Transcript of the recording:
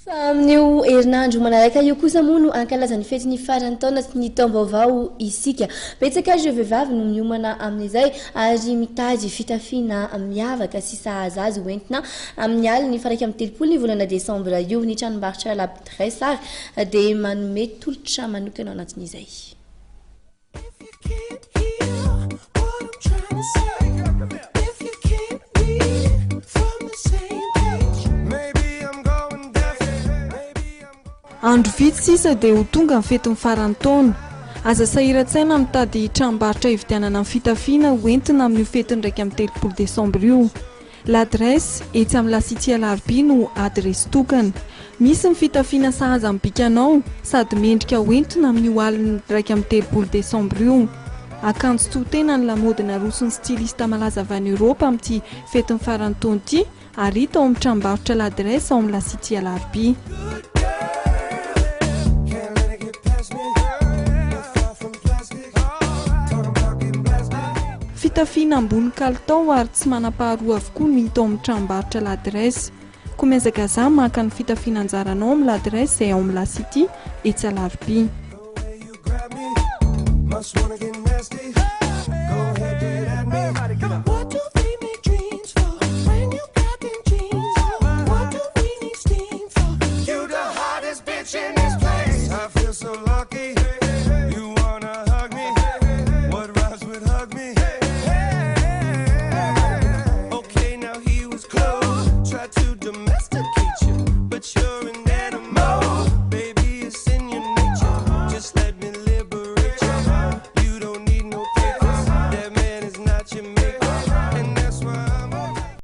Amin'io herinandro manaraka io kosa moa no ankalazany fety ny farany taona sy ny taom-baovao isika. Betsaka ireo vehivavy no miomana amin'izay ary mitady fitafiana miavaka sy sahaza azy hoentina amin'ny aliny faraka amin'ny 3 ny volana desambra io ny tranombarotra La Dressar dia manome tolotra manokana ao anatin'izay. Andro vitsy sisa dia ho tonga ny fetin'ny farany taona. Aza sahiran-tsaina mitady tranombarotra hividianana amin'ny fitafiana hoentina amin'io fetiny raika amin'ny 3 desambra io. L'adresse etsy amin'ny Lasity Alarby no adresy tokana. Misy ny fitafiana sahaza amin'ny bikanao sady mendrika hoentina amin'io alina raika amin'ny 3 desambra io. Akanjo tohitena ny lamodina roson'ny stylista malaza avy any Eoropa amin'ity fetiny farany taona ity ary hita ao amin'ny tranombarotra l'adresse ao amin'ny Lasity Alarby. Fitafiana ambony kalitao ary tsy manam-paharoa avokoa no hita ao amin'ny tranombarotra l'adresse. Koa miezaka zah maka ny fitafiana anjaranao amin'ny l'adresse izay ao amin'ny Lasity etsy Alarby.